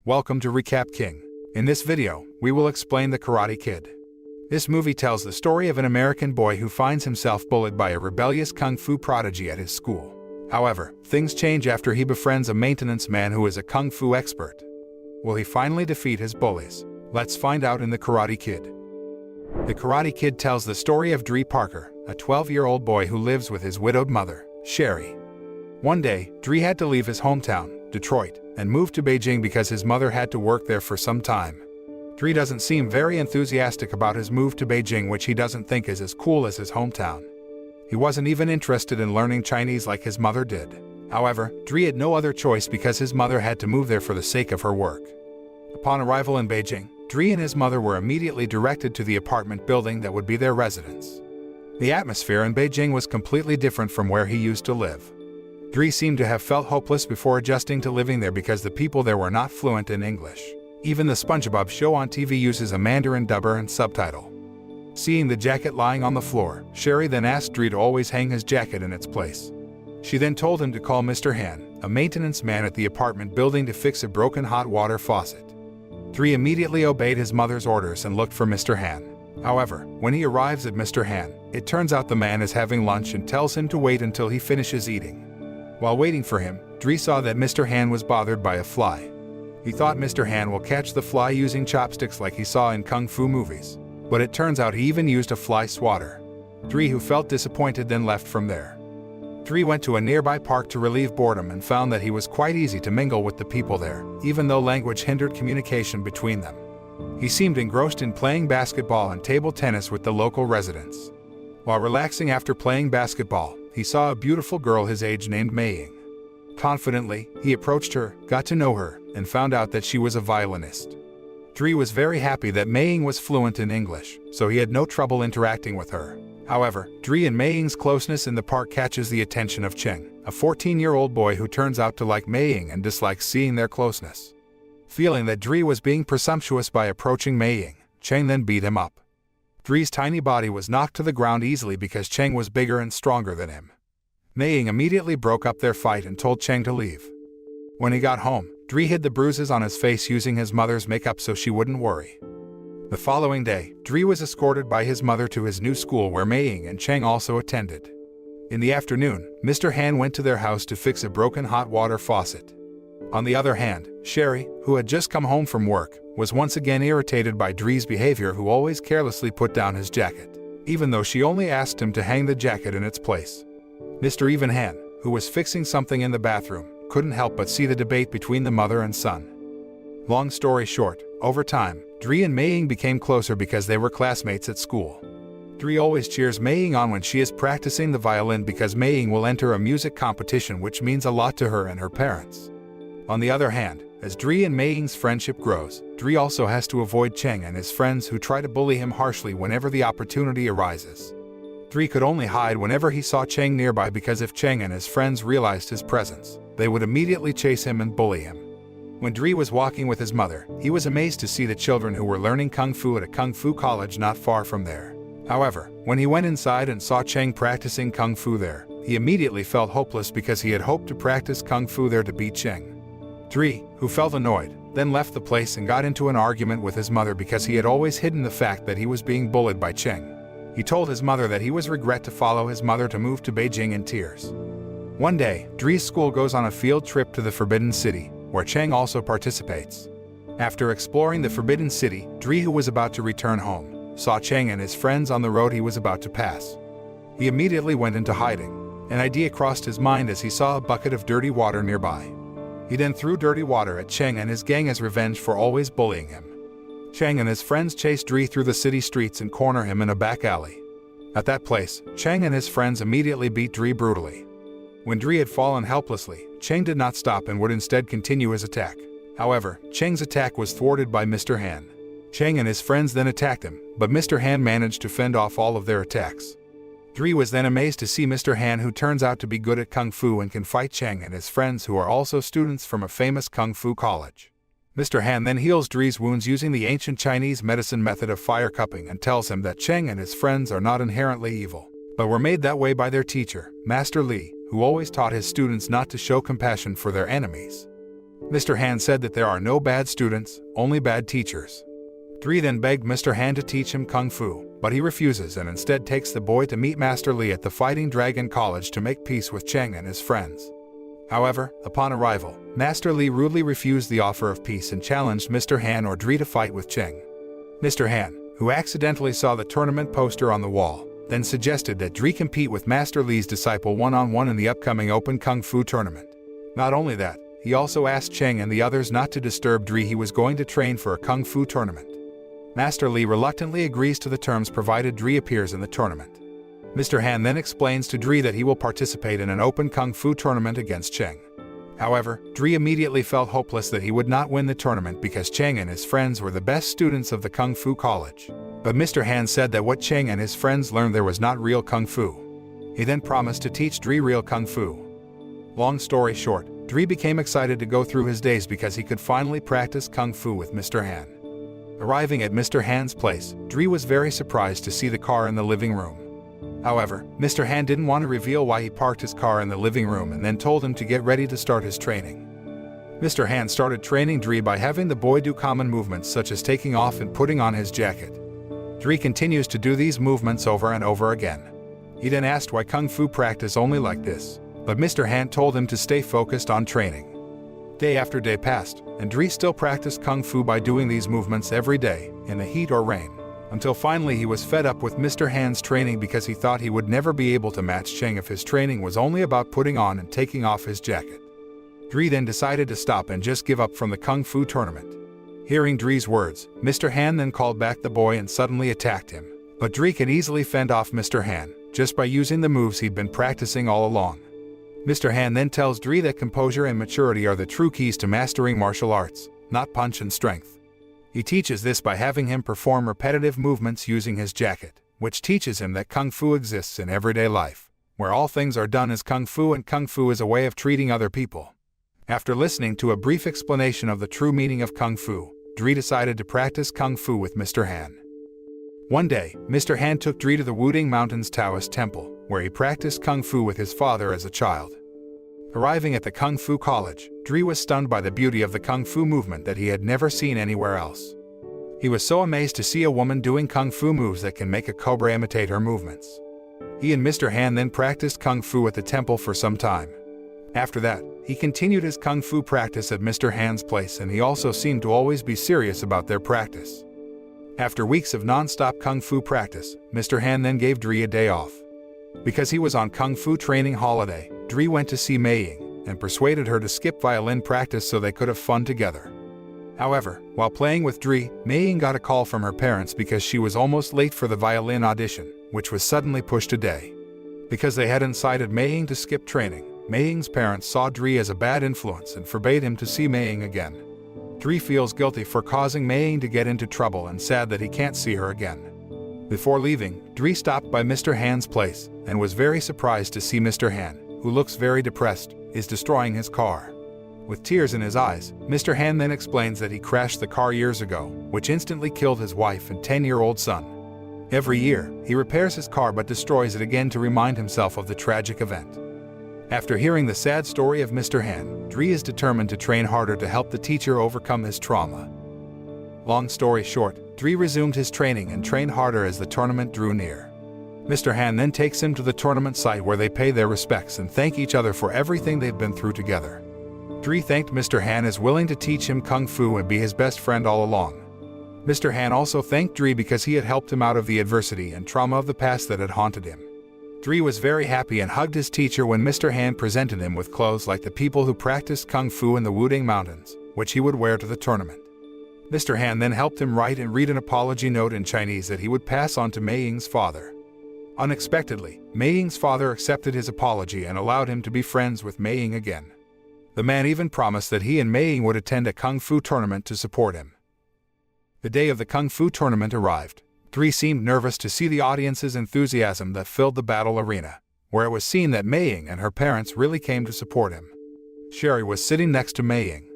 Welcome to Recap King. In this video, we will explain The Karate Kid. This movie tells the story of an American boy who finds himself bullied by a rebellious kung fu prodigy at his school. However, things change after he befriends a maintenance man who is a kung fu expert. Will he finally defeat his bullies? Let's find out in The Karate Kid. The Karate Kid tells the story of Dre Parker, a 12-year-old boy who lives with his widowed mother, Sherry. One day, Dre had to leave his hometown, Detroit, and move to Beijing because his mother had to work there for some time. Dre doesn't seem very enthusiastic about his move to Beijing, which he doesn't think is as cool as his hometown. He wasn't even interested in learning Chinese like his mother did. However, Dre had no other choice because his mother had to move there for the sake of her work. Upon arrival in Beijing, Dre and his mother were immediately directed to the apartment building that would be their residence. The atmosphere in Beijing was completely different from where he used to live. Dre seemed to have felt hopeless before adjusting to living there because the people there were not fluent in English. Even the SpongeBob show on TV uses a Mandarin dubber and subtitle. Seeing the jacket lying on the floor, Sherry then asked Dre to always hang his jacket in its place. She then told him to call Mr. Han, a maintenance man at the apartment building, to fix a broken hot water faucet. Dre immediately obeyed his mother's orders and looked for Mr. Han. However, when he arrives at Mr. Han, it turns out the man is having lunch and tells him to wait until he finishes eating. While waiting for him, Dre saw that Mr. Han was bothered by a fly. He thought Mr. Han will catch the fly using chopsticks like he saw in kung fu movies, but it turns out he even used a fly swatter. Dre, who felt disappointed, then left from there. Dre went to a nearby park to relieve boredom and found that he was quite easy to mingle with the people there, even though language hindered communication between them. He seemed engrossed in playing basketball and table tennis with the local residents. While relaxing after playing basketball, he saw a beautiful girl his age named Mei. Confidently, he approached her, got to know her, and found out that she was a violinist. Dre was very happy that Mei was fluent in English, so he had no trouble interacting with her. However, Dre and Mei's closeness in the park catches the attention of Cheng, a 14-year-old boy who turns out to like Mei and dislikes seeing their closeness. Feeling that Dre was being presumptuous by approaching Mei, Cheng then beat him up. Dre's tiny body was knocked to the ground easily because Cheng was bigger and stronger than him. Mei immediately broke up their fight and told Cheng to leave. When he got home, Dre hid the bruises on his face using his mother's makeup so she wouldn't worry. The following day, Dre was escorted by his mother to his new school where Mei and Cheng also attended. In the afternoon, Mr. Han went to their house to fix a broken hot water faucet. On the other hand, Sherry, who had just come home from work, was once again irritated by Dre's behavior, who always carelessly put down his jacket, even though she only asked him to hang the jacket in its place. Mr. Han, who was fixing something in the bathroom, couldn't help but see the debate between the mother and son. Long story short, over time, Dre and Mei became closer because they were classmates at school. Dre always cheers Mei on when she is practicing the violin because Mei will enter a music competition, which means a lot to her and her parents. On the other hand, as Dre and Mei's friendship grows, Dre also has to avoid Cheng and his friends who try to bully him harshly whenever the opportunity arises. Dre could only hide whenever he saw Cheng nearby because if Cheng and his friends realized his presence, they would immediately chase him and bully him. When Dre was walking with his mother, he was amazed to see the children who were learning kung fu at a kung fu college not far from there. However, when he went inside and saw Cheng practicing kung fu there, he immediately felt hopeless because he had hoped to practice kung fu there to beat Cheng. Dre, who felt annoyed, then left the place and got into an argument with his mother because he had always hidden the fact that he was being bullied by Cheng. He told his mother that he was regret to follow his mother to move to Beijing in tears. One day, Dre's school goes on a field trip to the Forbidden City, where Cheng also participates. After exploring the Forbidden City, Dre, who was about to return home, saw Cheng and his friends on the road he was about to pass. He immediately went into hiding. An idea crossed his mind as he saw a bucket of dirty water nearby. He then threw dirty water at Cheng and his gang as revenge for always bullying him. Cheng and his friends chased Dre through the city streets and corner him in a back alley. At that place, Cheng and his friends immediately beat Dre brutally. When Dre had fallen helplessly, Cheng did not stop and would instead continue his attack. However, Cheng's attack was thwarted by Mr. Han. Cheng and his friends then attacked him, but Mr. Han managed to fend off all of their attacks. Dre was then amazed to see Mr. Han, who turns out to be good at kung fu and can fight Cheng and his friends, who are also students from a famous kung fu college. Mr. Han then heals Dre's wounds using the ancient Chinese medicine method of fire cupping and tells him that Cheng and his friends are not inherently evil, but were made that way by their teacher, Master Li, who always taught his students not to show compassion for their enemies. Mr. Han said that there are no bad students, only bad teachers. Dre then begged Mr. Han to teach him Kung Fu, but he refuses and instead takes the boy to meet Master Li at the Fighting Dragon College to make peace with Cheng and his friends. However, upon arrival, Master Li rudely refused the offer of peace and challenged Mr. Han or Dre to fight with Cheng. Mr. Han, who accidentally saw the tournament poster on the wall, then suggested that Dre compete with Master Li's disciple one-on-one in the upcoming Open Kung Fu tournament. Not only that, he also asked Cheng and the others not to disturb Dre. He was going to train for a Kung Fu tournament. Master Li reluctantly agrees to the terms provided Dre appears in the tournament. Mr. Han then explains to Dre that he will participate in an Open Kung Fu tournament against Cheng. However, Dre immediately felt hopeless that he would not win the tournament because Cheng and his friends were the best students of the Kung Fu college. But Mr. Han said that what Cheng and his friends learned there was not real Kung Fu. He then promised to teach Dre real Kung Fu. Long story short, Dre became excited to go through his days because he could finally practice Kung Fu with Mr. Han. Arriving at Mr. Han's place, Dre was very surprised to see the car in the living room. However, Mr. Han didn't want to reveal why he parked his car in the living room and then told him to get ready to start his training. Mr. Han started training Dre by having the boy do common movements such as taking off and putting on his jacket. Dre continues to do these movements over and over again. He then asked why Kung Fu practice only like this, but Mr. Han told him to stay focused on training. Day after day passed, and Dre still practiced Kung Fu by doing these movements every day, in the heat or rain, until finally he was fed up with Mr. Han's training because he thought he would never be able to match Cheng if his training was only about putting on and taking off his jacket. Dre then decided to stop and just give up from the Kung Fu tournament. Hearing Dre's words, Mr. Han then called back the boy and suddenly attacked him. But Dre could easily fend off Mr. Han, just by using the moves he'd been practicing all along. Mr. Han then tells Dre that composure and maturity are the true keys to mastering martial arts, not punch and strength. He teaches this by having him perform repetitive movements using his jacket, which teaches him that Kung Fu exists in everyday life, where all things are done as Kung Fu and Kung Fu is a way of treating other people. After listening to a brief explanation of the true meaning of Kung Fu, Dre decided to practice Kung Fu with Mr. Han. One day, Mr. Han took Dre to the Wuding Mountains Taoist temple, where he practiced Kung Fu with his father as a child. Arriving at the Kung Fu college, Dre was stunned by the beauty of the Kung Fu movement that he had never seen anywhere else. He was so amazed to see a woman doing Kung Fu moves that can make a cobra imitate her movements. He and Mr. Han then practiced Kung Fu at the temple for some time. After that, he continued his Kung Fu practice at Mr. Han's place, and he also seemed to always be serious about their practice. After weeks of non-stop Kung Fu practice, Mr. Han then gave Dre a day off. Because he was on Kung Fu training holiday, Dre went to see Mei Ying and persuaded her to skip violin practice so they could have fun together. However, while playing with Dre, Mei Ying got a call from her parents because she was almost late for the violin audition, which was suddenly pushed a day. Because they had incited Mei Ying to skip training, Mei Ying's parents saw Dre as a bad influence and forbade him to see Mei Ying again. Dre feels guilty for causing Mei Ying to get into trouble and sad that he can't see her again. Before leaving, Dre stopped by Mr. Han's place and was very surprised to see Mr. Han, who looks very depressed, is destroying his car. With tears in his eyes, Mr. Han then explains that he crashed the car years ago, which instantly killed his wife and 10-year-old son. Every year, he repairs his car but destroys it again to remind himself of the tragic event. After hearing the sad story of Mr. Han, Dre is determined to train harder to help the teacher overcome his trauma. Long story short, Dre resumed his training and trained harder as the tournament drew near. Mr. Han then takes him to the tournament site where they pay their respects and thank each other for everything they've been through together. Dre thanked Mr. Han as willing to teach him Kung Fu and be his best friend all along. Mr. Han also thanked Dre because he had helped him out of the adversity and trauma of the past that had haunted him. Dre was very happy and hugged his teacher when Mr. Han presented him with clothes like the people who practiced Kung Fu in the Wuding Mountains, which he would wear to the tournament. Mr. Han then helped him write and read an apology note in Chinese that he would pass on to Mei Ying's father. Unexpectedly, Mei Ying's father accepted his apology and allowed him to be friends with Mei Ying again. The man even promised that he and Mei Ying would attend a Kung Fu tournament to support him. The day of the Kung Fu tournament arrived. Dre seemed nervous to see the audience's enthusiasm that filled the battle arena, where it was seen that Mei Ying and her parents really came to support him. Sherry was sitting next to Mei Ying.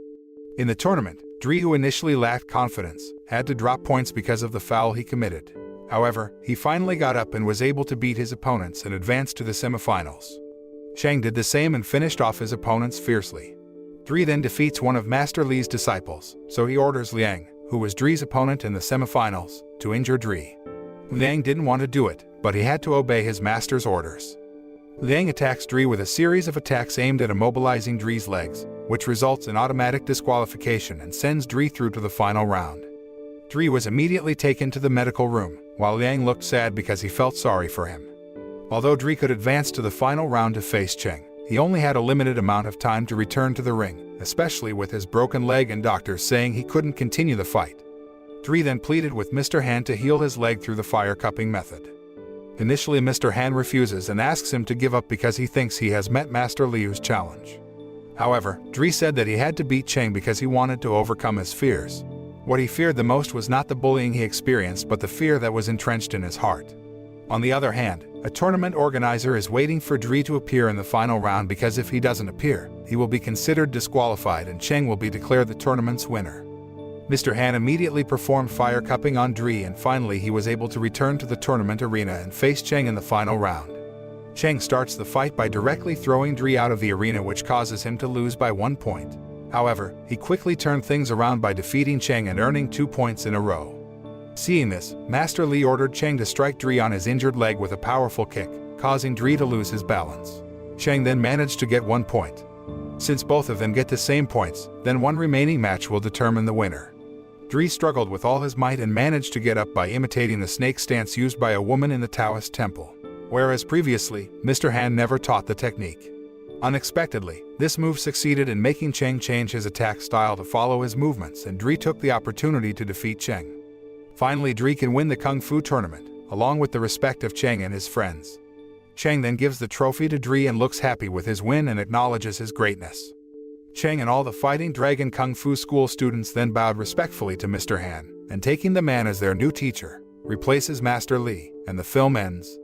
In the tournament, Dre, who initially lacked confidence, had to drop points because of the foul he committed. However, he finally got up and was able to beat his opponents and advance to the semifinals. Cheng did the same and finished off his opponents fiercely. Dri then defeats one of Master Li's disciples, so he orders Liang, who was Dri's opponent in the semifinals, to injure Dri. Liang didn't want to do it, but he had to obey his master's orders. Liang attacks Dri with a series of attacks aimed at immobilizing Dri's legs, which results in automatic disqualification and sends Dri through to the final round. Dri was immediately taken to the medical room, while Liang looked sad because he felt sorry for him. Although Dri could advance to the final round to face Cheng, he only had a limited amount of time to return to the ring, especially with his broken leg and doctors saying he couldn't continue the fight. Dri then pleaded with Mr. Han to heal his leg through the fire cupping method. Initially, Mr. Han refuses and asks him to give up because he thinks he has met Master Liu's challenge. However, Dri said that he had to beat Cheng because he wanted to overcome his fears. What he feared the most was not the bullying he experienced but the fear that was entrenched in his heart. On the other hand, a tournament organizer is waiting for Dri to appear in the final round because if he doesn't appear, he will be considered disqualified and Cheng will be declared the tournament's winner. Mr. Han immediately performed fire cupping on Dri and finally he was able to return to the tournament arena and face Cheng in the final round. Cheng starts the fight by directly throwing Dri out of the arena, which causes him to lose by 1 point. However, he quickly turned things around by defeating Cheng and earning 2 points in a row. Seeing this, Master Li ordered Cheng to strike Dri on his injured leg with a powerful kick, causing Dri to lose his balance. Cheng then managed to get 1 point. Since both of them get the same points, then one remaining match will determine the winner. Dri struggled with all his might and managed to get up by imitating the snake stance used by a woman in the Taoist temple, whereas previously, Mr. Han never taught the technique. Unexpectedly, this move succeeded in making Cheng change his attack style to follow his movements, and Dri took the opportunity to defeat Cheng. Finally, Dri can win the Kung Fu tournament, along with the respect of Cheng and his friends. Cheng then gives the trophy to Dri and looks happy with his win and acknowledges his greatness. Cheng and all the Fighting Dragon Kung Fu school students then bowed respectfully to Mr. Han, and taking the man as their new teacher, replaces Master Li, and the film ends.